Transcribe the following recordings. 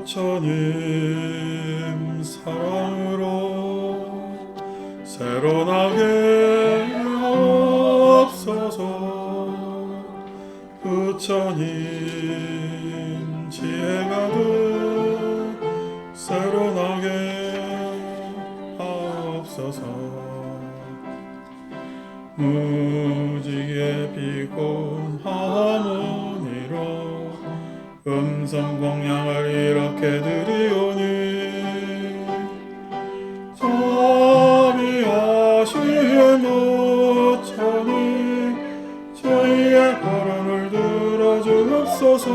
부처님 사랑으로 새로 나게 하옵소서. 부처님 지혜 가득 새로 나게 하옵소서. 무지개 피곤 하모니로 음성 공양을 이렇게 드리오니 자비하신 부처님 저희의 발언을 들어주옵소서.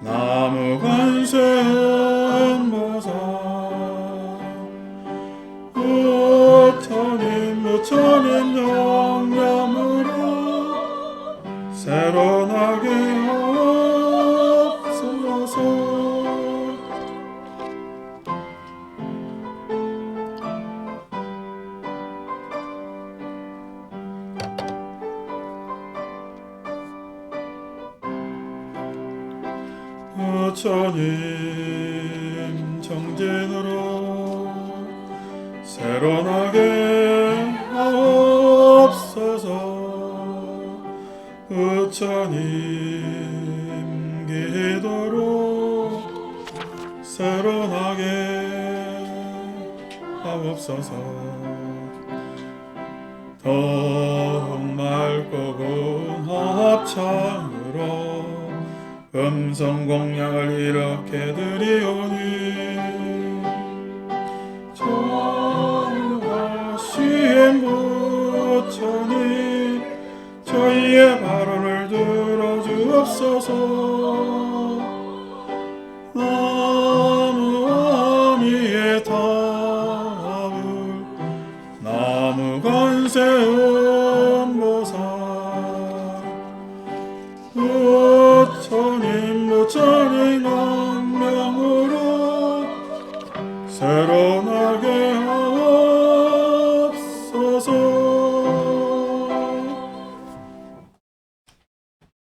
나무 관세음보살 부처님 영감으로 새로 나게 하옵소서. 부처님 정진으로 새로 나게 하옵소서. 부처님 기도로 새로 나게 하옵소서. 더욱 맑고 고운 합창으로 음성 공양을 이렇게 드리오니 전하신 부처님 저희의 발언을 들어주옵소서. 나무 아미의 답을 나무 관세음보살 부처님 명명으로 새로 나게 하옵소서.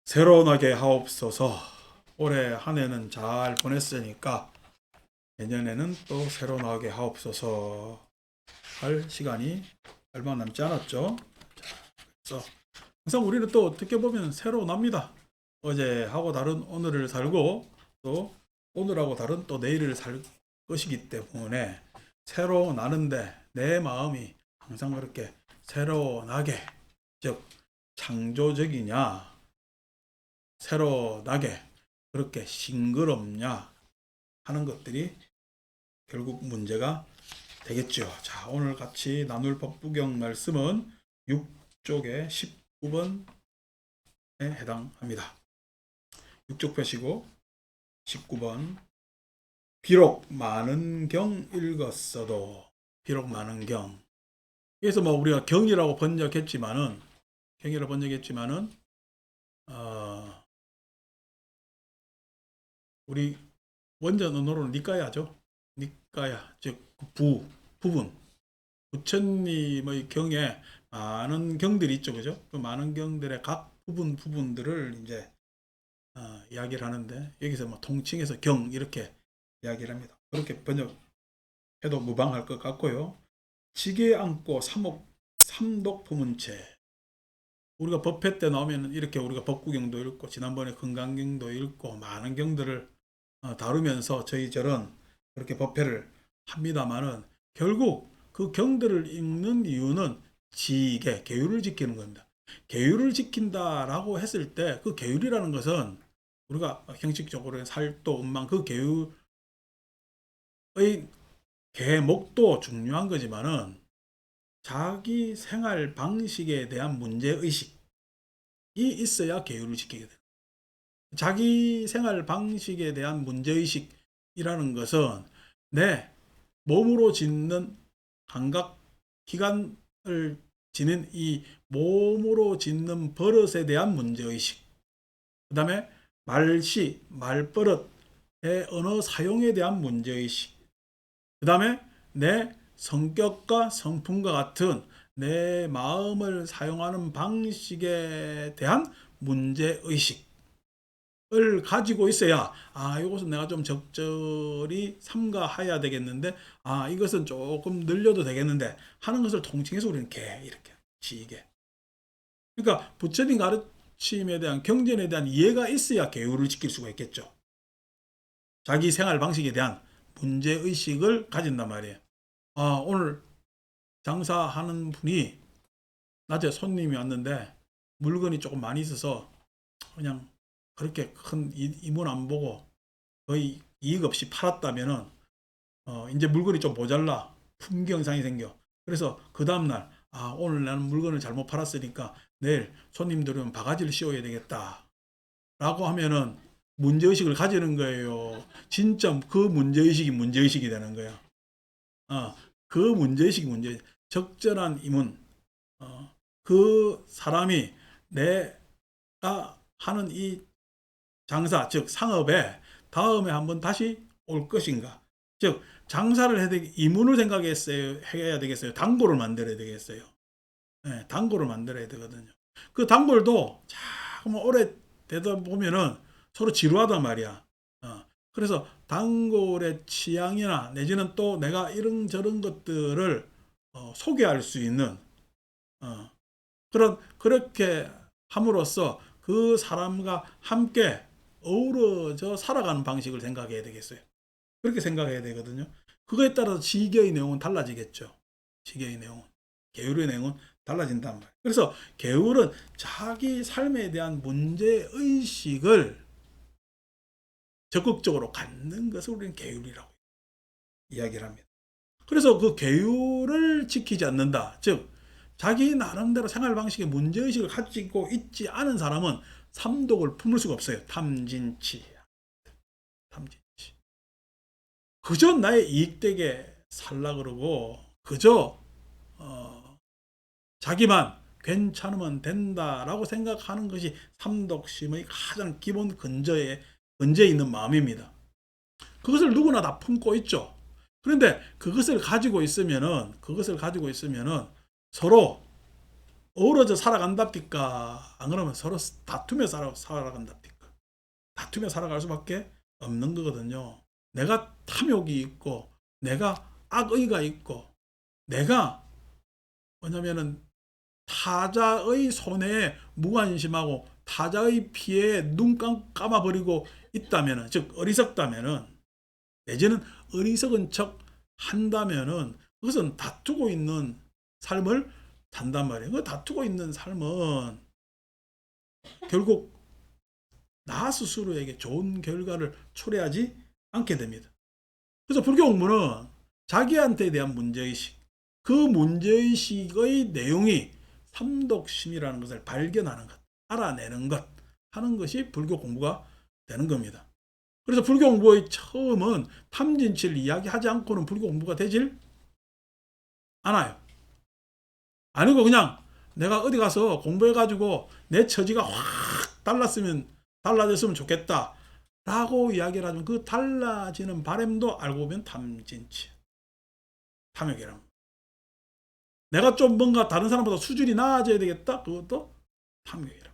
새로 나게 하옵소서. 올해 한 해는 잘 보냈으니까 내년에는 또 새로 나게 하옵소서 할 시간이 얼마 남지 않았죠. 그래서 항상 우리는 또 어떻게 보면 새로 납니다. 어제하고 다른 오늘을 살고 또 오늘하고 다른 또 내일을 살 것이기 때문에 새로 나는데 내 마음이 항상 그렇게 새로 나게, 즉 창조적이냐, 새로 나게 그렇게 싱그럽냐 하는 것들이 결국 문제가 되겠죠. 자, 오늘 같이 나눌 법부경 말씀은 6쪽의 19번에 해당합니다. 6쪽 펴시고 19번. 비록 많은 경 읽었어도, 비록 많은 경. 그래서 뭐 우리가 경이라고 번역했지만은 우리 원전 언어로는 니까야죠. 니까야, 즉 부분. 부처님의 경에 많은 경들이 있죠, 그죠? 그 많은 경들의 각 부분들을 이제 이야기를 하는데 여기서 뭐 통칭해서 경 이렇게 이야기를 합니다. 그렇게 번역해도 무방할 것 같고요. 지게 안고 삼독 부문체. 우리가 법회 때 나오면 이렇게 우리가 법구경도 읽고 지난번에 건강경도 읽고 많은 경들을 다루면서 저희들은 그렇게 법회를 합니다만은 결국 그 경들을 읽는 이유는 지계, 계율을 지키는 겁니다. 계율을 지킨다라고 했을 때 그 계율이라는 것은 우리가 형식적으로 살도, 음망 그 계율의 계목도 중요한 거지만은 자기 생활 방식에 대한 문제의식이 있어야 계율을 지키게 됩니다. 자기 생활 방식에 대한 문제의식이라는 것은 내 몸으로 짓는 감각 기관을 지닌 이 몸으로 짓는 버릇에 대한 문제의식, 그 다음에 말시, 말버릇의 언어 사용에 대한 문제의식, 그 다음에 내 성격과 성품과 같은 내 마음을 사용하는 방식에 대한 문제의식을 가지고 있어야, 이것은 내가 좀 적절히 삼가해야 되겠는데, 이것은 조금 늘려도 되겠는데 하는 것을 통칭해서 우리는 이렇게 지게. 그러니까 부처님 가르침에 대한 경전에 대한 이해가 있어야 계율을 지킬 수가 있겠죠. 자기 생활 방식에 대한 문제의식을 가진단 말이에요. 오늘 장사하는 분이 낮에 손님이 왔는데 물건이 조금 많이 있어서 그냥 그렇게 큰 이문 안 보고 거의 이익 없이 팔았다면은 이제 물건이 좀 모자라 품경상이 생겨. 그래서 그 다음날 오늘 나는 물건을 잘못 팔았으니까 내일 손님들은 오면 바가지를 씌워야 되겠다 라고 하면은 문제의식을 가지는 거예요. 진짜 그 문제의식이 되는 거예요. 그 문제의식이 적절한 이문, 그 사람이 내가 하는 이 장사, 즉 상업에 다음에 한번 다시 올 것인가. 즉 장사를 이문을 해야 되겠어요. 단골을 만들어야 되겠어요. 네, 단골을 만들어야 되거든요. 그 단골도 자꾸 오래 되다 보면은 서로 지루하단 말이야. 그래서 단골의 취향이나 내지는 또 내가 이런저런 것들을 소개할 수 있는 그렇게 함으로써 그 사람과 함께 어우러져 살아가는 방식을 생각해야 되겠어요. 그렇게 생각해야 되거든요. 그거에 따라서 지계의 내용은 달라지겠죠. 지계의 내용은. 계율의 내용은 달라진단 말이에요. 그래서 계율은 자기 삶에 대한 문제의식을 적극적으로 갖는 것을 우리는 계율이라고 이야기를 합니다. 그래서 그 계율을 지키지 않는다. 즉 자기 나름대로 생활 방식에 문제의식을 가지고 있지 않은 사람은 삼독을 품을 수가 없어요. 탐진치. 그저 나의 이익되게 살라 그러고 그저 자기만 괜찮으면 된다라고 생각하는 것이 삼독심의 가장 기본 근저에 있는 마음입니다. 그것을 누구나 다 품고 있죠. 그런데 그것을 가지고 있으면은 서로 어우러져 살아간답니까? 안 그러면 서로 다투며 살아간답니까? 다투며 살아갈 수밖에 없는 거거든요. 내가 탐욕이 있고, 내가 악의가 있고, 내가 뭐냐면은 타자의 손해에 무관심하고 타자의 피해에 눈 감아버리고 있다면은, 즉 어리석다면은, 내지는 어리석은 척 한다면은 그것은 다투고 있는 삶을 산단 말이에요. 그 다투고 있는 삶은 결국 나 스스로에게 좋은 결과를 초래하지 않게 됩니다. 그래서 불교 공부는 자기한테 대한 문제의식, 그 문제의식의 내용이 삼독심이라는 것을 발견하는 것, 알아내는 것 하는 것이 불교 공부가 되는 겁니다. 그래서 불교 공부의 처음은 탐진치를 이야기하지 않고는 불교 공부가 되질 않아요. 아니고 그냥 내가 어디 가서 공부해가지고 내 처지가 확 달라졌으면 좋겠다 라고 이야기를 하지만 그 달라지는 바람도 알고 보면 탐진치, 탐욕이란. 내가 좀 뭔가 다른 사람보다 수준이 나아져야 되겠다, 그것도 탐욕이란.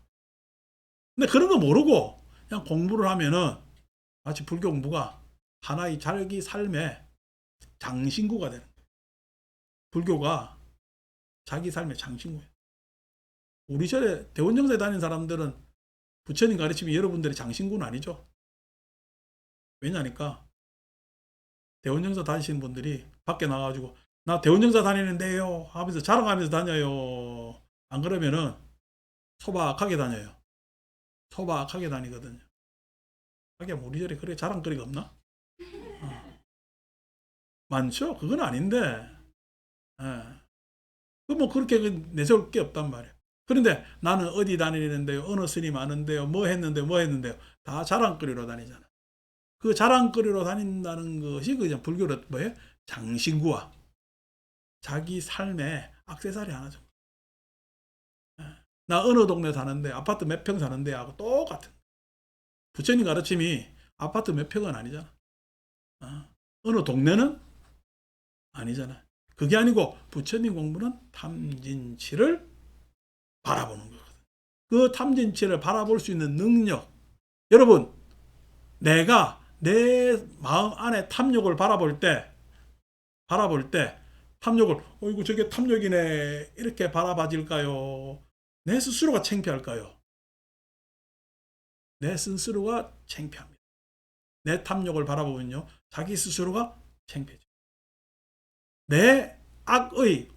근데 그런 거 모르고 그냥 공부를 하면은 마치 불교 공부가 하나의 자기 삶의 장신구가 되는 거예요. 불교가 자기 삶의 장신구예요. 우리 절에 대원정사에 다니는 사람들은 부처님 가르침이 여러분들의 장신구는 아니죠. 왜냐니까 대원정사 다니시는 분들이 밖에 나가가지고 나 대원정사 다니는데요 하면서 자랑하면서 다녀요. 안 그러면은 소박하게 다녀요. 소박하게 다니거든요. 하긴 우리 절에 그래 자랑거리가 없나? 많죠. 그건 아닌데 뭐 그렇게 내세울 게 없단 말이에요. 그런데 나는 어디 다니는데요, 어느 스님 아는데요, 뭐 했는데요 다 자랑거리로 다니잖아. 그 자랑거리로 다닌다는 것이 그냥 불교로 뭐예요? 장신구와 자기 삶의 액세서리 하나죠. 나 어느 동네 사는데 아파트 몇 평 사는데 하고 똑같은. 부처님 가르침이 아파트 몇 평은 아니잖아. 어느 동네는 아니잖아. 그게 아니고 부처님 공부는 탐진치를 바라보는 거거든. 그 탐진치를 바라볼 수 있는 능력. 여러분, 내가 내 마음 안에 탐욕을 바라볼 때 탐욕을 이거 저게 탐욕이네 이렇게 바라봐질까요? 내 스스로가 창피할까요? 내 스스로가 창피합니다. 내 탐욕을 바라보면요, 자기 스스로가 창피해져. 내 악의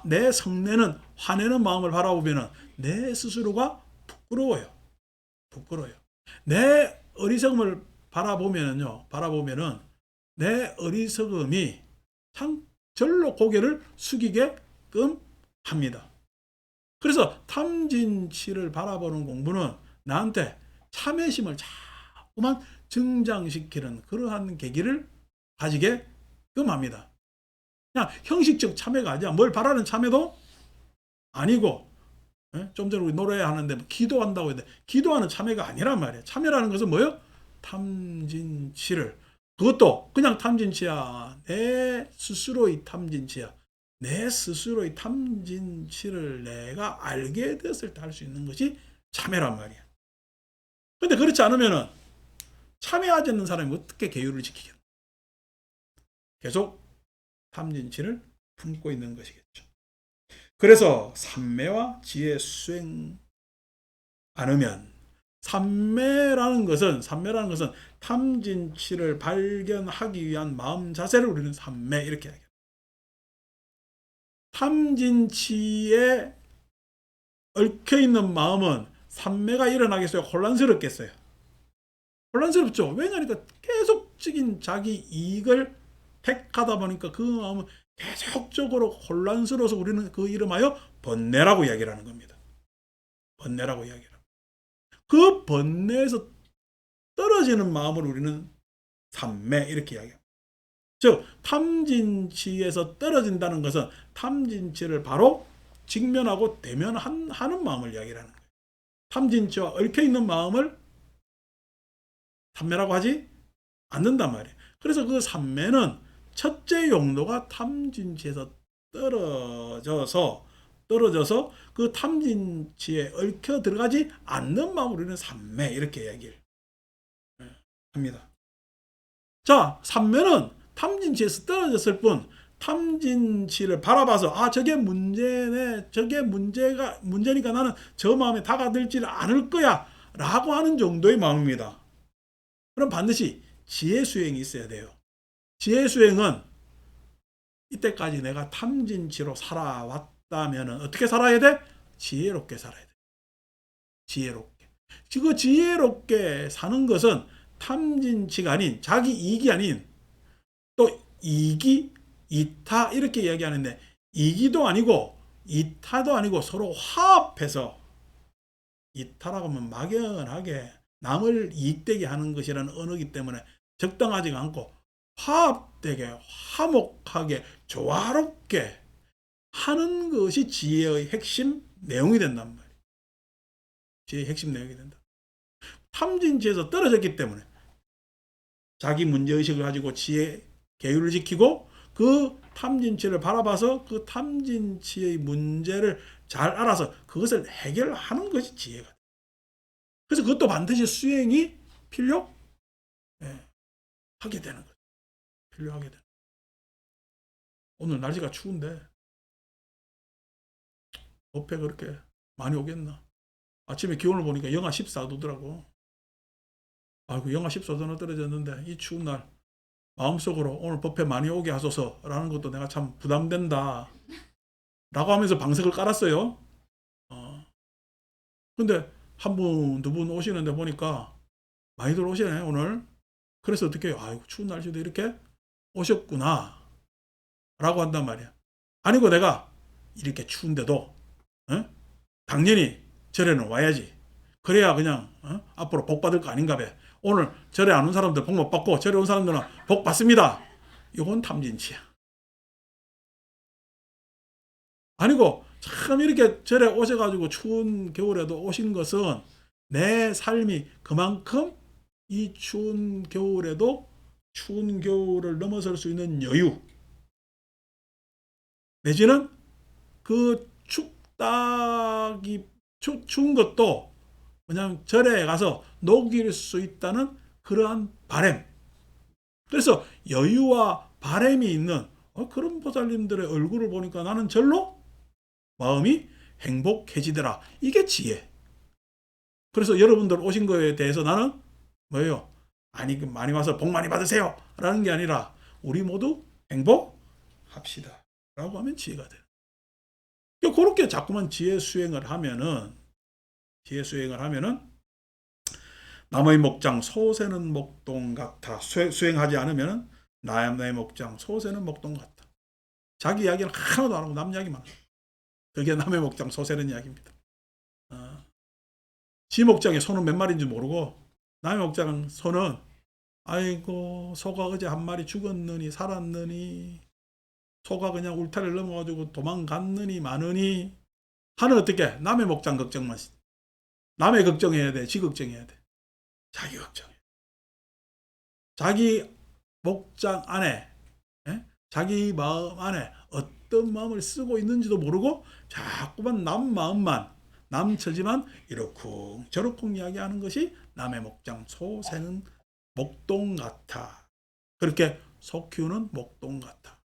내 성내는 화내는 마음을 바라보면 내 스스로가 부끄러워요. 내 어리석음을 바라보면은 내 어리석음이 참 절로 고개를 숙이게끔 합니다. 그래서 탐진치를 바라보는 공부는 나한테 참회심을 자꾸만 증장시키는 그러한 계기를 가지게끔 합니다. 그냥 형식적 참회가 아니야. 뭘 바라는 참회도 아니고, 좀 전에 우리 노래하는데 기도한다고 했는데 기도하는 참회가 아니란 말이에요. 참회라는 것은 뭐예요? 탐진치를, 그것도 그냥 탐진치야. 내 스스로의 탐진치야. 내 스스로의 탐진치를 내가 알게 되었을 때 할 수 있는 것이 참회란 말이야. 근데 그렇지 않으면은 참회하지 않는 사람이 어떻게 계율을 지키겠노? 계속 탐진치를 품고 있는 것이겠죠. 그래서 삼매와 지혜 수행 않으면, 삼매라는 것은 탐진치를 발견하기 위한 마음 자세를 우리는 삼매 이렇게 하죠. 탐진치에 얽혀있는 마음은 삼매가 일어나겠어요? 혼란스럽겠어요? 혼란스럽죠. 왜냐하니까 계속적인 자기 이익을 택하다 보니까 그 마음은 계속적으로 혼란스러워서 우리는 그 이름하여 번뇌라고 이야기를 하는 겁니다. 번뇌라고 이야기를 합니다. 그 번뇌에서 떨어지는 마음을 우리는 삼매 이렇게 이야기합니다. 즉 탐진치에서 떨어진다는 것은 탐진치를 바로 직면하고 대면하는 마음을 이야기를 하는 거예요. 탐진치와 얽혀있는 마음을 삼매라고 하지 않는단 말이에요. 그래서 그 삼매는 첫째 용도가 탐진치에서 떨어져서 그 탐진치에 얽혀 들어가지 않는 마음으로 우리는 삼매 이렇게 얘기를 합니다. 자, 삼매는 탐진치에서 떨어졌을 뿐 탐진치를 바라봐서 저게 문제네, 저게 문제니까 나는 저 마음에 다가들지를 않을 거야 라고 하는 정도의 마음입니다. 그럼 반드시 지혜 수행이 있어야 돼요. 지혜 수행은 이때까지 내가 탐진치로 살아왔다면 어떻게 살아야 돼? 지혜롭게 살아야 돼. 지혜롭게. 그 지혜롭게 사는 것은 탐진치가 아닌, 자기 이익이 아닌, 또 이기, 이타 이렇게 이야기하는데 이기도 아니고 이타도 아니고 서로 화합해서, 이타라고 하면 막연하게 남을 이익되게 하는 것이라는 언어이기 때문에 적당하지가 않고 화합되게, 화목하게, 조화롭게 하는 것이 지혜의 핵심 내용이 된단 말이에요. 지혜의 핵심 내용이 된다. 탐진치에서 떨어졌기 때문에 자기 문제의식을 가지고 지혜 계율을 지키고 그 탐진치를 바라봐서 그 탐진치의 문제를 잘 알아서 그것을 해결하는 것이 지혜가. 그래서 그것도 반드시 수행이 필요하게 되는 거죠. 필요하게 되는. 오늘 날씨가 추운데 법회 그렇게 많이 오겠나? 아침에 기온을 보니까 영하 14도더라고. 아이고, 영하 14도나 떨어졌는데 이 추운 날 마음속으로 오늘 법회 많이 오게 하소서라는 것도 내가 참 부담된다 라고 하면서 방석을 깔았어요. 근데 한 분, 두 분 오시는데 보니까 많이들 오시네 오늘. 그래서 어떻게 해요? 아이고, 추운 날씨도 이렇게 오셨구나 라고 한단 말이야. 아니고 내가 이렇게 추운데도 당연히 절에는 와야지. 그래야 그냥 앞으로 복 받을 거 아닌가 봐. 오늘 절에 안 온 사람들 복 못 받고 절에 온 사람들은 복 받습니다. 이건 탐진치야. 아니고 참 이렇게 절에 오셔가지고 추운 겨울에도 오신 것은 내 삶이 그만큼 이 추운 겨울에도 추운 겨울을 넘어설 수 있는 여유, 내지는 그 추운 것도 그냥 절에 가서 녹일 수 있다는 그러한 바램. 그래서 여유와 바램이 있는 그런 보살님들의 얼굴을 보니까 나는 절로 마음이 행복해지더라. 이게 지혜. 그래서 여러분들 오신 거에 대해서 나는 뭐예요? 아니 많이 와서 복 많이 받으세요 라는 게 아니라 우리 모두 행복합시다 라고 하면 지혜가 돼요. 그렇게 자꾸만 지혜 수행을 하면은 남의 목장 소새는 목동 같아. 수행하지 않으면 남의 목장 소새는 목동 같아. 자기 이야기는 하나도 안 하고 남 이야기만 하고. 그게 남의 목장 소새는 이야기입니다. 지 목장에 소는 몇 마리인지 모르고 남의 목장 소는 아이고 소가 어제 한 마리 죽었느니 살았느니 소가 그냥 울타리를 넘어가지고 도망갔느니 마느니 하는 어떻게 남의 목장 걱정만 남의 걱정해야 돼. 지 걱정해야 돼. 자기 걱정해. 자기 목장 안에 자기 마음 안에 어떤 마음을 쓰고 있는지도 모르고 자꾸만 남 마음만 남 처지만 이러쿵 저러쿵 이야기하는 것이 남의 목장 소새는 목동 같아. 그렇게 소 키우는 목동 같아.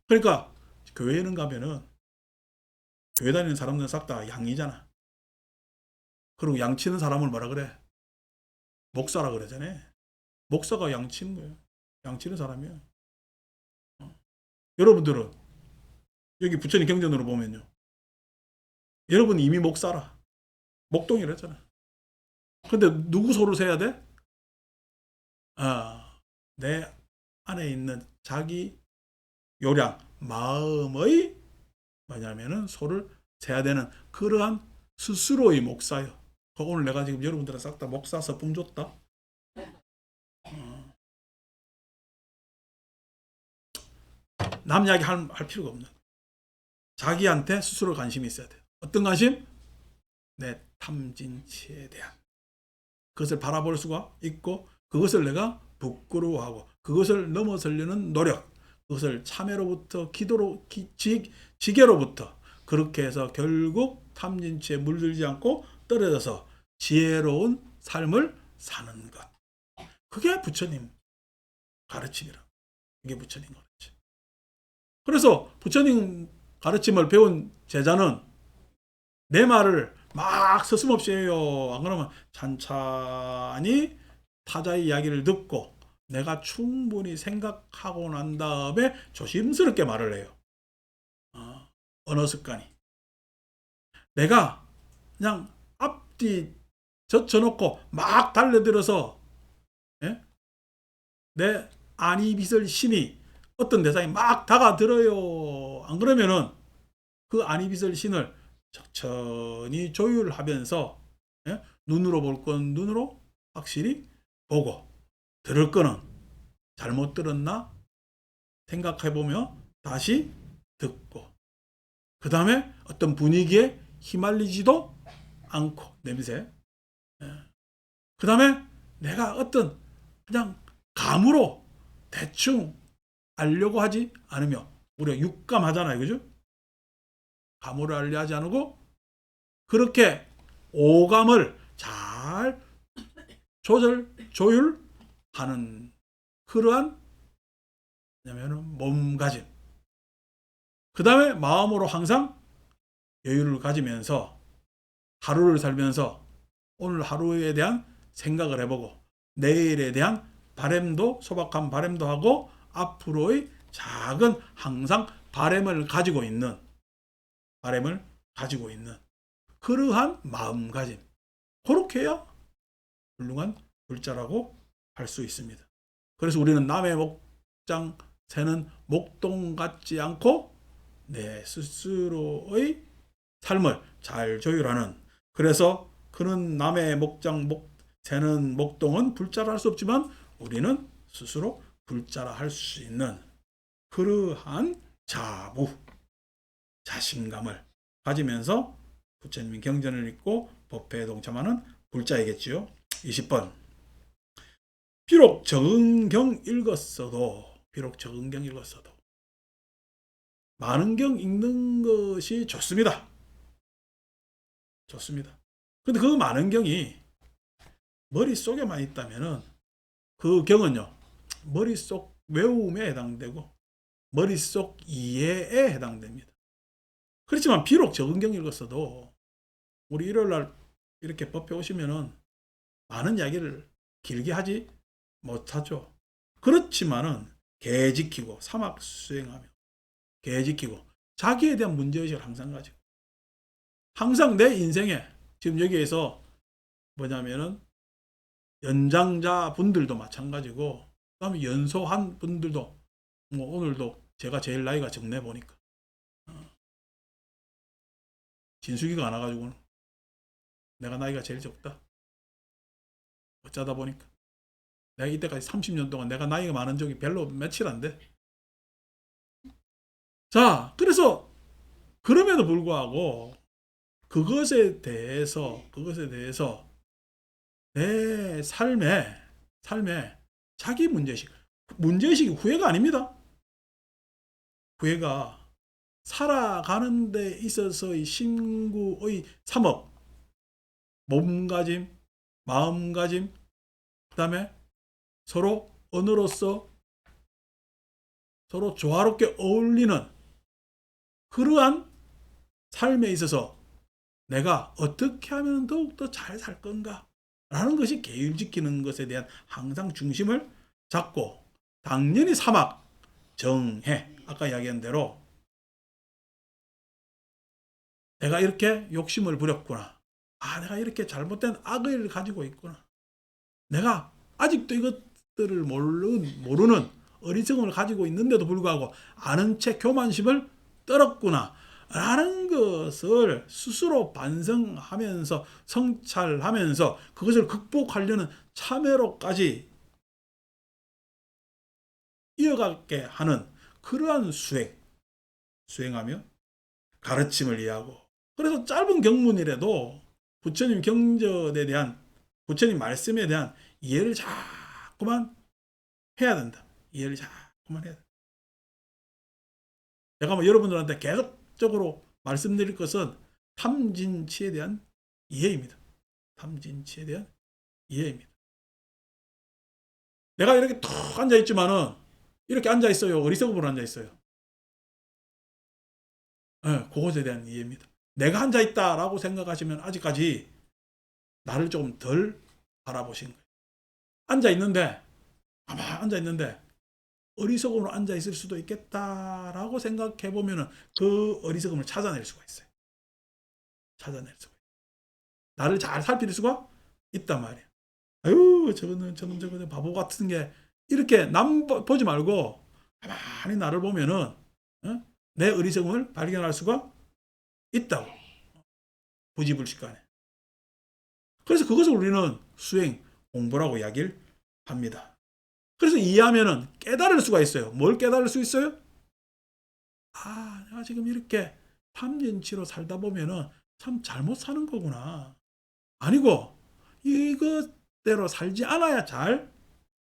그러니까 교회에는 가면은 교회 다니는 사람들은 싹 다 양이잖아. 그리고 양치는 사람을 뭐라 그래? 목사라 그러잖아요. 목사가 양치는 거예요. 양치는 사람이에요. 여러분들은 여기 부처님 경전으로 보면요. 여러분 이미 목사라. 목동이랬잖아. 근데 누구 소를 세야 돼? 내 안에 있는 자기 요량, 마음의 뭐냐면은 소를 세야 되는 그러한 스스로의 목사요. 오늘 내가 지금 여러분들은 싹 다 목사서 뿜 줬다. 남 이야기 할 필요가 없는. 자기한테 스스로 관심이 있어야 돼. 어떤 관심? 내 탐진치에 대한. 그것을 바라볼 수가 있고 그것을 내가 부끄러워하고 그것을 넘어서려는 노력. 그것을 참회로부터 기도로 지게로부터 그렇게 해서 결국 탐진치에 물들지 않고 떨어져서 지혜로운 삶을 사는 것. 그게 부처님 가르침이라. 이게 부처님 가르침. 그래서 부처님 가르침을 배운 제자는 내 말을 막 서슴없이 해요. 안 그러면 찬찬히 타자의 이야기를 듣고 내가 충분히 생각하고 난 다음에 조심스럽게 말을 해요. 언어 습관이. 내가 그냥 앞뒤 젖혀놓고 막 달려들어서 내 안이빗을 신이 어떤 대상이 막 다가들어요. 안 그러면은 그 안이빗을 신을 천천히 조율하면서 눈으로 볼 건 눈으로 확실히 보고 들을 거는 잘못 들었나 생각해보며 다시 듣고 그 다음에 어떤 분위기에 휘말리지도 않고 냄새 그 다음에 내가 어떤 그냥 감으로 대충 알려고 하지 않으며 우리가 육감하잖아요. 그죠? 감으로 알려 하지 않고 그렇게 오감을 잘 조율하는 그러한 몸가짐. 그 다음에 마음으로 항상 여유를 가지면서 하루를 살면서 오늘 하루에 대한 생각을 해보고 내일에 대한 바램도 소박한 바램도 하고 앞으로의 작은 항상 바램을 가지고 있는 그러한 마음가짐. 그렇게 해야 훌륭한 불자라고 할 수 있습니다. 그래서 우리는 남의 목장 새는 목동 같지 않고 내 스스로의 삶을 잘 조율하는 그래서 그는 남의 목장 새는 목동은 불자라 할 수 없지만 우리는 스스로 불자라 할 수 있는 그러한 자부, 자신감을 가지면서 부처님의 경전을 읽고 법회에 동참하는 불자이겠지요. 20번. 비록 적은 경 읽었어도 많은 경 읽는 것이 좋습니다. 좋습니다. 근데 그 많은 경이 머릿속에만 있다면은 그 경은요, 머릿속 외움에 해당되고 머릿속 이해에 해당됩니다. 그렇지만 비록 적은 경 읽었어도 우리 일요일날 이렇게 법회 오시면은 많은 이야기를 길게 하지 못하죠. 그렇지만은 개 지키고 사막 수행하며 개 지키고 자기에 대한 문제의식을 항상 가지고 항상 내 인생에 지금 여기에서 뭐냐면은 연장자 분들도 마찬가지고 그다음에 연소한 분들도 뭐 오늘도 제가 제일 나이가 적네 보니까 진숙이가 안 와가지고 내가 나이가 제일 적다. 어쩌다 보니까 내가 이때까지 30년 동안 내가 나이가 많은 적이 별로 며칠 안 돼. 자, 그래서 그럼에도 불구하고 그것에 대해서 내 삶에 자기 문제의식이 후회가 아닙니다. 후회가 살아가는 데 있어서의 신구의 3업, 몸가짐, 마음가짐, 그 다음에 서로 언어로서 서로 조화롭게 어울리는 그러한 삶에 있어서 내가 어떻게 하면 더욱더 잘 살 건가 라는 것이 계율 지키는 것에 대한 항상 중심을 잡고 당연히 사막, 정해 아까 이야기한 대로 내가 이렇게 욕심을 부렸구나. 내가 이렇게 잘못된 악을 가지고 있구나. 내가 아직도 이것들을 모르는 어리석음을 가지고 있는데도 불구하고 아는 채 교만심을 떨었구나. 라는 것을 스스로 반성하면서 성찰하면서 그것을 극복하려는 참회로까지 이어가게 하는 그러한 수행하며 가르침을 이해하고 그래서 짧은 경문이라도 부처님 경전에 대한 부처님 말씀에 대한 이해를 자꾸만 해야 된다. 이해를 자꾸만 해야 된다. 제가 뭐 여러분들한테 계속적으로 말씀드릴 것은 탐진치에 대한 이해입니다. 탐진치에 대한 이해입니다. 내가 이렇게 툭 앉아 있지만은 이렇게 앉아 있어요. 어리석음으로 앉아 있어요. 네, 그것에 대한 이해입니다. 내가 앉아 있다라고 생각하시면 아직까지 나를 조금 덜 알아보신 거예요. 앉아 있는데 가만 앉아 있는데 어리석음으로 앉아 있을 수도 있겠다라고 생각해 보면은 그 어리석음을 찾아낼 수가 있어요. 찾아낼 수가. 나를 잘 살필 수가 있단 말이에요. 아유, 저는 바보 같은 게 이렇게 남 보지 말고 가만히 나를 보면은 어? 내 어리석음을 발견할 수가 있다고. 부지불식간에. 그래서 그것을 우리는 수행 공부라고 이야기를 합니다. 그래서 이해하면은 깨달을 수가 있어요. 뭘 깨달을 수 있어요? 내가 지금 이렇게 탐진치로 살다 보면은 참 잘못 사는 거구나. 아니고 이것대로 살지 않아야 잘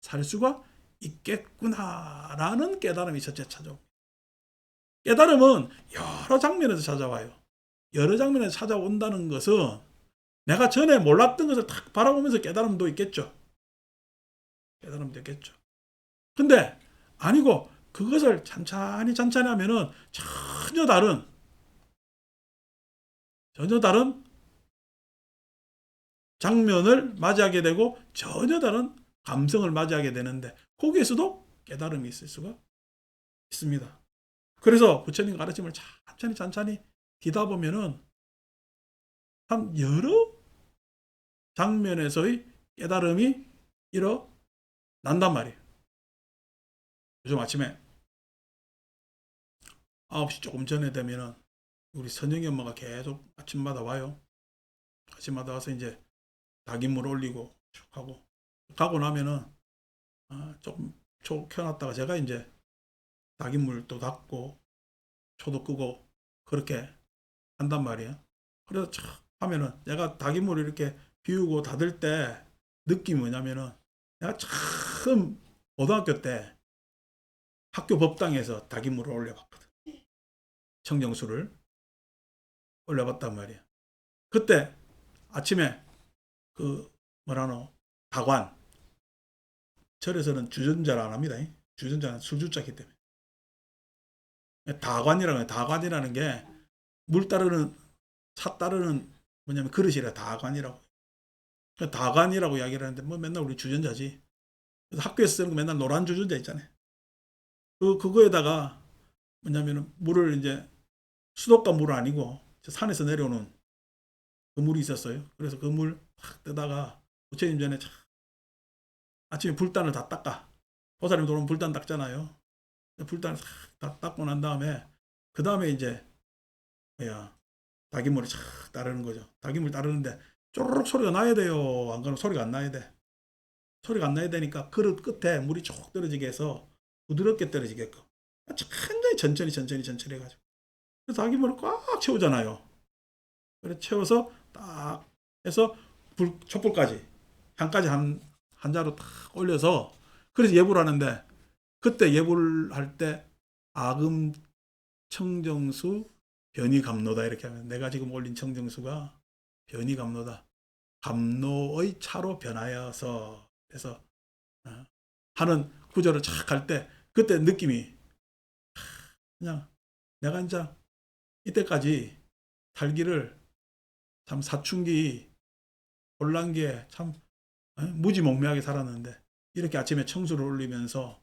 살 수가 있겠구나라는 깨달음이 첫째 찾아옵니다. 깨달음은 여러 장면에서 찾아와요. 여러 장면에서 찾아온다는 것은 내가 전에 몰랐던 것을 탁 바라보면서 깨달음도 있겠죠. 깨달음도 있겠죠. 근데 아니고 그것을 찬찬히 하면은 전혀 다른 장면을 맞이하게 되고 전혀 다른 감성을 맞이하게 되는데 거기에서도 깨달음이 있을 수가 있습니다. 그래서 부처님 가르침을 찬찬히 뒤다 보면은 참 여러 장면에서의 깨달음이 일어난단 말이에요. 요즘 아침에 9시 조금 전에 되면은 우리 선영이 엄마가 계속 아침마다 와요. 아침마다 와서 이제 낙인물 올리고 쭉 하고 가고 나면은 조금 초 켜놨다가 제가 이제 낙인물 또 닫고 초도 끄고 그렇게 한단 말이에요. 그래서 촥 하면은 내가 낙인물을 이렇게 비우고 닫을 때 느낌이 뭐냐면은 내가 처음 고등학교 때 학교 법당에서 낙인물을 올려봤거든. 청정수를 올려봤단 말이야. 그때 아침에 그 뭐라노 다관 절에서는 주전자를 안 합니다. 주전자는 술주자기 때문에 다관이라고 해요. 다관이라는 게 물 따르는 차 따르는 뭐냐면 그릇이라 다관이라고. 다관이라고 이야기를 하는데 뭐 맨날 우리 주전자지. 그래서 학교에서 쓰는 거 맨날 노란 주전자 있잖아요. 그거에다가 뭐냐면은 물을 이제 수도가 물 아니고 산에서 내려오는 그 물이 있었어요. 그래서 그 물 탁 뜨다가 부처님 전에 아침에 불단을 다 닦아. 보살님 들어오면 불단 닦잖아요. 불단을 다 닦고 난 다음에 그 다음에 이제 뭐야 닭이물이 착 따르는 거죠. 닭이물 따르는데 쪼르륵 소리가 나야 돼요. 안 그러면 소리가 안 나야 돼. 소리가 안 나야 되니까 그릇 끝에 물이 쭉 떨어지게 해서 부드럽게 떨어지게끔 굉장히 천천히 해가지고 그래서 닭이물을 꽉 채우잖아요. 그래 채워서 딱 해서 촛불까지 향까지 한 자루 딱 올려서 그래서 예불 하는데 그때 예불 할 때 아금 청정수 변이감로다 이렇게 하면 내가 지금 올린 청정수가 변이감로다. 감로의 차로 변하여서 해서 하는 구절을 착 할 때 그때 느낌이 그냥 내가 이제 이때까지 살기를 참 사춘기 혼란기에 참 무지몽매하게 살았는데 이렇게 아침에 청수를 올리면서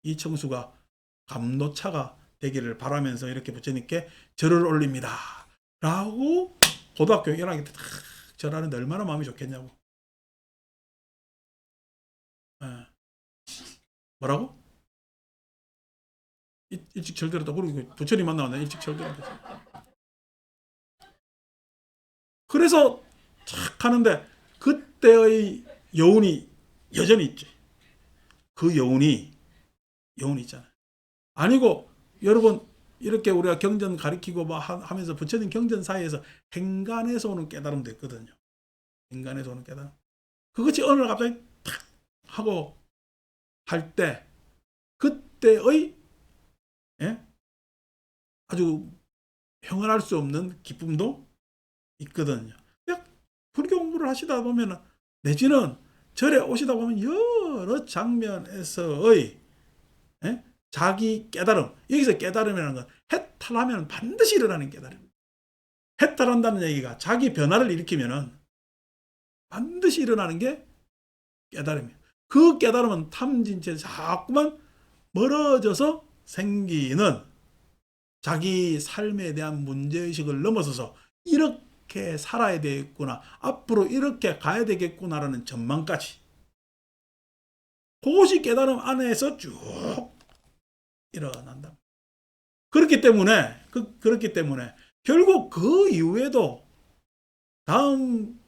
이 청수가 감로차가 되기를 바라면서 이렇게 부처님께 절을 올립니다. 라고 고등학교 1학년 때 딱 절하는데 얼마나 마음이 좋겠냐고. 뭐라고? 일찍 절들었다. 그리고 부처님 만나면 일찍 절들었다. 그래서 착 하는데 그때의 여운이 여전히 있지. 그 여운이 있잖아요. 아니고 여러분 이렇게 우리가 경전 가리키고 막 하면서 부처님 경전 사이에서 행간에서 오는 깨달음도 있거든요. 행간에서 오는 깨달음. 그것이 어느 날 갑자기 탁 하고 할 때 그때의 아주 형언할 수 없는 기쁨도 있거든요. 불교 공부를 하시다 보면 내지는 절에 오시다 보면 여러 장면에서의 자기 깨달음, 여기서 깨달음이라는 건 해탈하면 반드시 일어나는 깨달음. 해탈한다는 얘기가 자기 변화를 일으키면 반드시 일어나는 게 깨달음이에요. 그 깨달음은 탐진치에 자꾸만 멀어져서 생기는 자기 삶에 대한 문제의식을 넘어서서 이렇게 살아야 되겠구나, 앞으로 이렇게 가야 되겠구나라는 전망까지 그것이 깨달음 안에서 쭉 일어난다. 그렇기 때문에 결국 그 이후에도 다음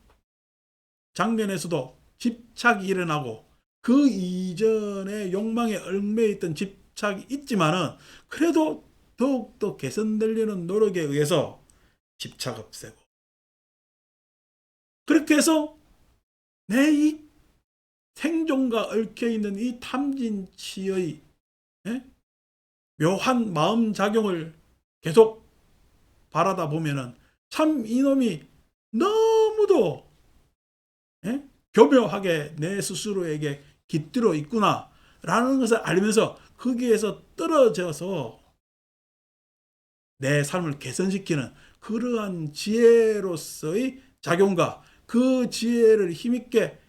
장면에서도 집착이 일어나고 그 이전에 욕망에 얽매여 있던 집착이 있지만은 그래도 더욱더 개선되려는 노력에 의해서 집착 없애고 그렇게 해서 내 이 생존과 얽혀있는 이 탐진치의 묘한 마음작용을 계속 바라다 보면은 참 이놈이 너무도 교묘하게 내 스스로에게 깃들어 있구나 라는 것을 알면서 거기에서 떨어져서 내 삶을 개선시키는 그러한 지혜로서의 작용과 그 지혜를 힘있게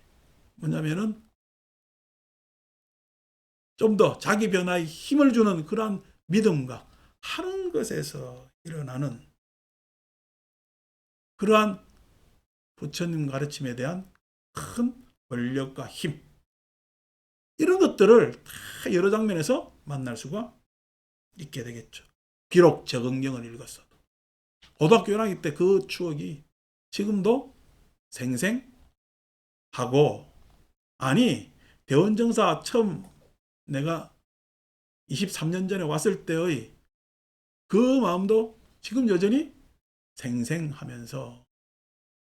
뭐냐면은 좀 더 자기 변화에 힘을 주는 그러한 믿음과 하는 것에서 일어나는 그러한 부처님 가르침에 대한 큰 권력과 힘, 이런 것들을 다 여러 장면에서 만날 수가 있게 되겠죠. 비록 적응경을 읽었어도 고등학교 1학년 때 그 추억이 지금도 생생하고, 아니 대원정사 처음 내가 23년 전에 왔을 때의 그 마음도 지금 여전히 생생하면서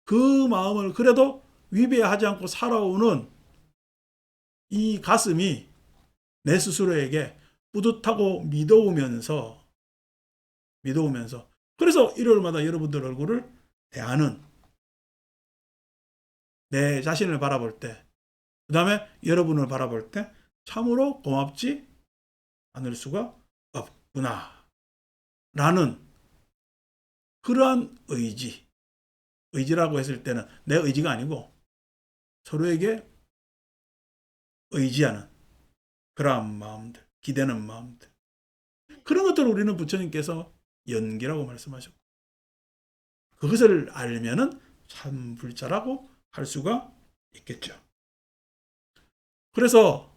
그 마음을 그래도 위배하지 않고 살아오는 이 가슴이 내 스스로에게 뿌듯하고 미더우면서 믿어오면서. 그래서 일요일마다 여러분들 얼굴을 대하는 내 자신을 바라볼 때, 그 다음에 여러분을 바라볼 때 참으로 고맙지 않을 수가 없구나 라는 그러한 의지라고 했을 때는 내 의지가 아니고 서로에게 의지하는 그러한 마음들, 기대는 마음들, 그런 것들을 우리는 부처님께서 연기라고 말씀하셨고, 그것을 알면은 참 불자라고 할 수가 있겠죠. 그래서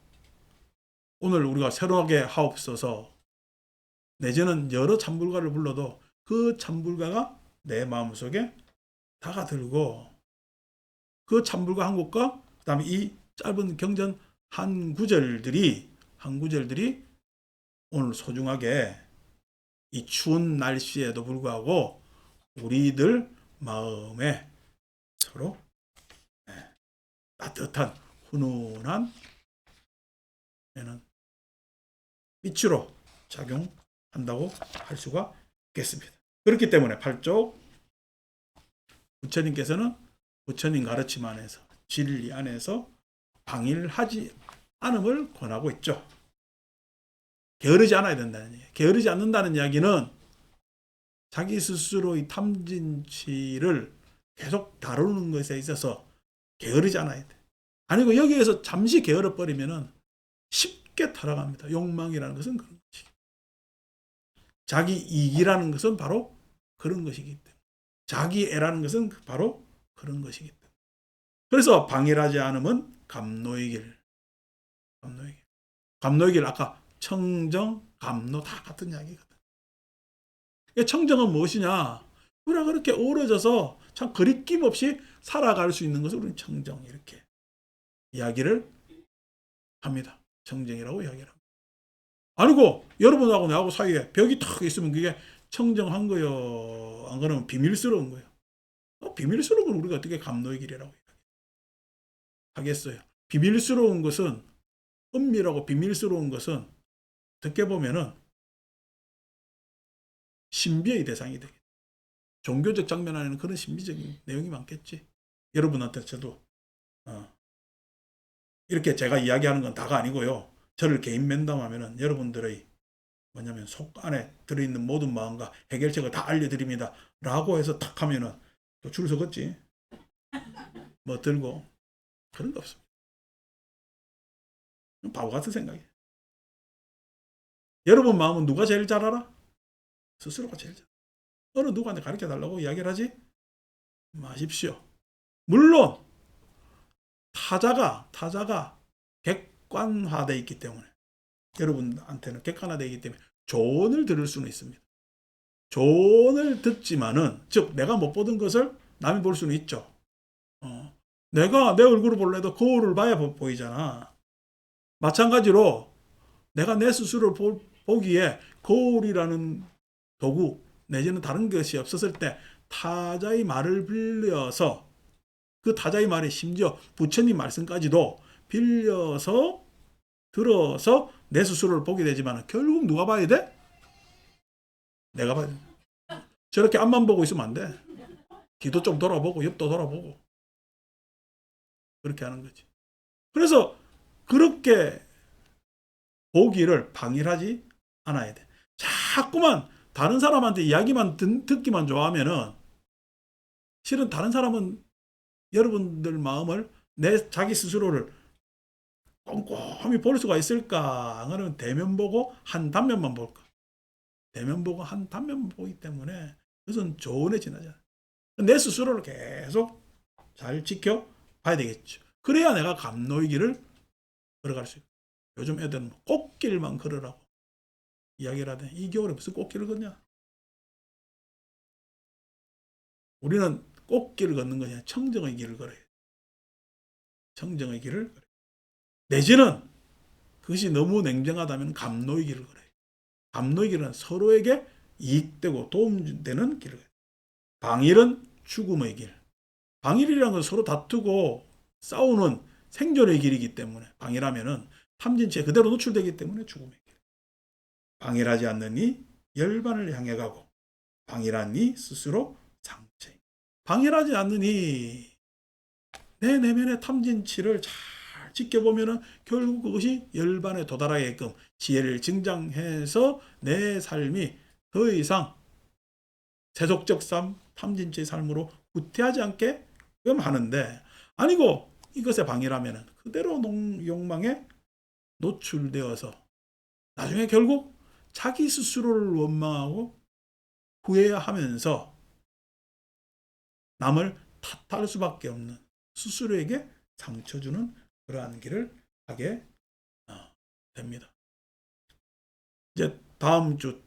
오늘 우리가 새로하게 하옵소서, 내지는 여러 참불가를 불러도 그 참불가가 내 마음속에 다가들고, 그 참불가 한 곳과 그 다음에 이 짧은 경전 한 구절들이 오늘 소중하게 이 추운 날씨에도 불구하고 우리들 마음에 서로 따뜻한 훈훈한 빛으로 작용한다고 할 수가 있겠습니다. 그렇기 때문에 8쪽 부처님께서는 부처님 가르침 안에서, 진리 안에서 방일하지 않음을 권하고 있죠. 게으르지 않아야 된다는 얘기예요. 게으르지 않는다는 이야기는 자기 스스로의 탐진치를 계속 다루는 것에 있어서 게으르지 않아야 돼. 아니고 여기에서 잠시 게으러버리면은 쉽게 타락합니다. 욕망이라는 것은 그런 것이기 때문에. 자기 이익이라는 것은 바로 그런 것이기 때문에. 자기 애라는 것은 바로 그런 것이기 때문에. 그래서 방일하지 않음은 감노의 길. 감노의 길, 아까 청정, 감노 다 같은 이야기거든. 청정은 무엇이냐? 우리가 그렇게 어우러져서 참 거리낌 없이 살아갈 수 있는 것을 우리는 청정, 이렇게 이야기를 합니다. 청정이라고 이야기를 합니다. 아니고 여러분하고 나하고 사이에 벽이 탁 있으면 그게 청정한 거요, 안 그러면 비밀스러운 거예요. 비밀스러운 걸 우리가 어떻게 감노의 길이라고 하겠어요? 비밀스러운 것은, 은밀하고 비밀스러운 것은 어떻게 보면은 신비의 대상이 되겠죠. 종교적 장면 안에는 그런 신비적인 내용이 많겠지. 여러분한테 저도 이렇게 제가 이야기하는 건 다가 아니고요. 저를 개인 면담하면은 여러분들의 뭐냐면 속 안에 들어있는 모든 마음과 해결책을 다 알려드립니다 라고 해서 탁 하면은 또 줄 서겠지. 뭐 들고 그런 거 없습니다. 바보 같은 생각이에요. 여러분 마음은 누가 제일 잘 알아? 스스로가 제일 잘 알아. 어느 누구한테 가르쳐 달라고 이야기를 하지 마십시오. 물론 타자가 객관화되어 있기 때문에, 여러분한테는 객관화되어 있기 때문에 조언을 들을 수는 있습니다. 조언을 듣지만은, 즉 내가 못 보던 것을 남이 볼 수는 있죠. 내가 내 얼굴을 볼래도 거울을 봐야 보이잖아. 마찬가지로 내가 내 스스로를 보기에 거울이라는 도구 내지는 다른 것이 없었을 때 타자의 말을 빌려서, 그 타자의 말에 심지어 부처님 말씀까지도 빌려서 들어서 내 스스로를 보게 되지만 결국 누가 봐야 돼? 내가 봐야 돼. 저렇게 앞만 보고 있으면 안 돼. 뒤도 좀 돌아보고 옆도 돌아보고 그렇게 하는 거지. 그래서 그렇게 보기를 방일하지 않아야 돼. 자꾸만 다른 사람한테 이야기만 듣기만 좋아하면은, 실은 다른 사람은 여러분들 마음을, 자기 스스로를 꼼꼼히 볼 수가 있을까? 안 그러면 대면 보고 한 단면만 볼까? 대면 보고 한 단면만 보기 때문에 그것은 조언에 지나지 않아요. 내 스스로를 계속 잘 지켜봐야 되겠죠. 그래야 내가 감노의 길을 걸어갈 수 있고. 요즘 애들은 꽃길만 걸으라고 이야기를 하더니 이 겨울에 무슨 꽃길을 걷냐? 우리는 꽃길을 걷는 것이 아니라 청정의 길을 걸어야 돼. 청정의 길을 걸어야 돼. 내지는 그것이 너무 냉정하다면 감노의 길을 걸어야 돼. 감노의 길은 서로에게 이익되고 도움되는 길을 걸어야 돼. 방일은 죽음의 길. 방일이라는 건 서로 다투고 싸우는 생존의 길이기 때문에, 방일하면은 탐진치에 그대로 노출되기 때문에 죽음의 길. 방일하지 않느니 열반을 향해 가고 방일하니 스스로 상체. 방일하지 않느니 내 내면의 탐진치를 잘 지켜보면은 결국 그것이 열반에 도달하게끔 지혜를 증장해서 내 삶이 더 이상 세속적 삶, 탐진치의 삶으로 후퇴하지 않게끔 하는데, 아니고 이것에 방해라면은 그대로 욕망에 노출되어서 나중에 결국 자기 스스로를 원망하고 후회하면서 남을 탓할 수밖에 없는, 스스로에게 상처 주는 그러한 길을 하게 됩니다. 이제 다음 주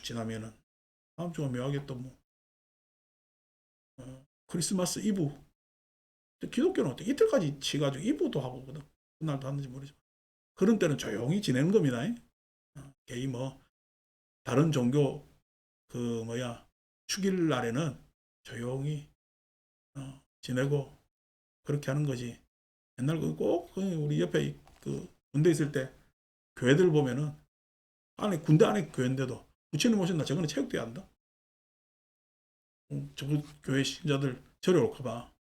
지나면은, 다음 주가 묘하게 또 크리스마스 이브. 기독교는 어떻게 이틀까지 치가지고 이브도 하고 그러거든. 그날도 하는지 모르지만 그런 때는 조용히 지내는 겁니다. 개인 다른 종교 축일 날에는 조용히 지내고 그렇게 하는 거지. 옛날 꼭 우리 옆에 군대 있을 때 교회들 보면은 군대 안에 교회인데도 부처님 오신다, 저거는 체육대회 한다. 저 교회 신자들 절에 올까 봐.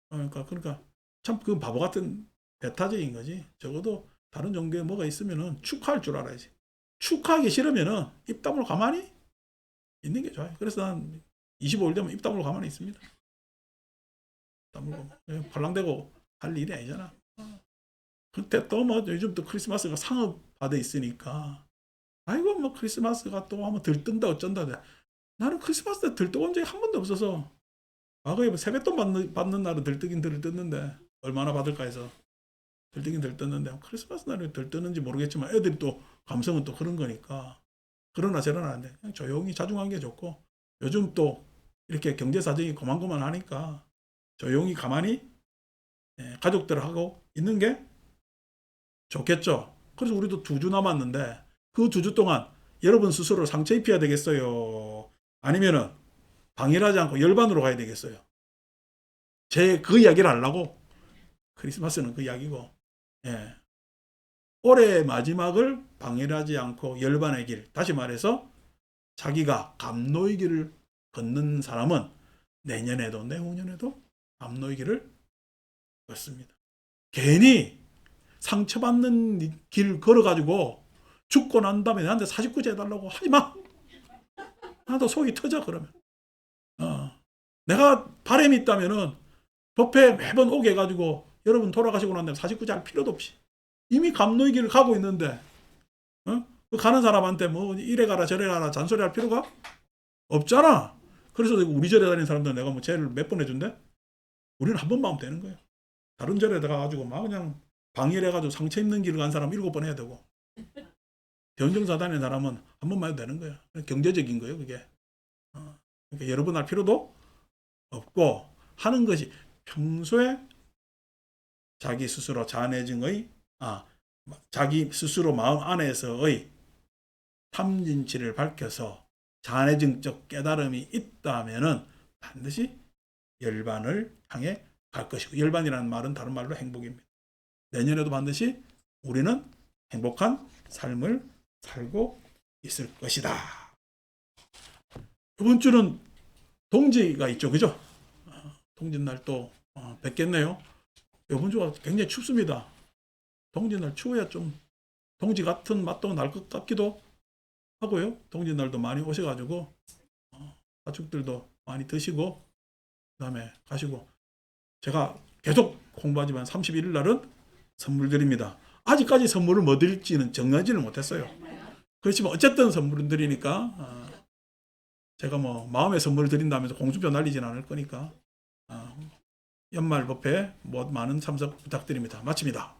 그러니까 참 그 바보 같은 배타적인 거지. 적어도 다른 종교에 뭐가 있으면은 축하할 줄 알아야지. 축하하기 싫으면은 입 다물고 가만히 있는 게 좋아요. 그래서 난 25일 되면 입 다물고 가만히 있습니다. 다물고 발랑대고 할 일이 아니잖아. 그때 또 요즘 또 크리스마스가 상업화돼 있으니까 아이고 크리스마스가 또 한번 들뜬다 어쩐다. 나는 크리스마스 때 들떠본 적이 한 번도 없어서, 과거에 세뱃돈 받는 날은 들뜨는데 얼마나 받을까 해서 들뜨는데 크리스마스 날에 들뜨는지 모르겠지만 애들이 또 감성은 또 그런 거니까 그러나 저러나 안 돼. 그냥 조용히 자중한 게 좋고, 요즘 또 이렇게 경제 사정이 고만고만하니까 조용히 가만히 가족들하고 있는 게 좋겠죠. 그래서 우리도 2주 남았는데 그 2주 동안 여러분 스스로 상처 입혀야 되겠어요? 아니면은 방해하지 않고 열반으로 가야 되겠어요? 그 이야기를 하려고. 크리스마스는 그 이야기고, 올해 마지막을 방해하지 않고 열반의 길, 다시 말해서 자기가 감노의 길을 걷는 사람은 내년에도 내후년에도 감노의 길을 걷습니다. 괜히 상처받는 길 걸어가지고 죽고 난 다음에 나한테 49제 해달라고 하지 마. 나도 속이 터져 그러면. 내가 바람이 있다면은 법회 매번 오게 해가지고 여러분 돌아가시고 난 다음에 49제 할 필요도 없이 이미 감노의 길을 가고 있는데 가는 사람한테 이래 가라 저래 가라 잔소리 할 필요가 없잖아. 그래서 우리 절에 다니는 사람들 내가 제를 몇 번 해준대? 우리는 한 번만 하면 되는 거예요. 다른 절에다가 가지고 그냥 방해해가지고 상처 입는 길을 간 사람 7번 해야 되고, 대원정사 다니는 사람은 한 번만 해도 되는 거예요. 경제적인 거예요, 그게. 그러니까 여러 번 할 필요도 없고, 하는 것이 평소에 자기 스스로 자기 스스로 마음 안에서의 탐진치를 밝혀서 자내증적 깨달음이 있다면은 반드시 열반을 향해 갈 것이고, 열반이라는 말은 다른 말로 행복입니다. 내년에도 반드시 우리는 행복한 삶을 살고 있을 것이다. 이번 주는 동지가 있죠, 그죠? 동지날 또 뵙겠네요. 이번 주가 굉장히 춥습니다. 동지날 추워야 좀 동지 같은 맛도 날 것 같기도 하고요. 동지날도 많이 오셔가지고 가축들도 많이 드시고 그다음에 가시고, 제가 계속 홍보하지만 31일 날은 선물 드립니다. 아직까지 선물을 뭐 드릴지는 정하지는 못했어요. 그렇지만 어쨌든 선물은 드리니까 제가 마음의 선물을 드린다면서 공수표 날리지는 않을 거니까 연말 법회 많은 참석 부탁드립니다. 마칩니다.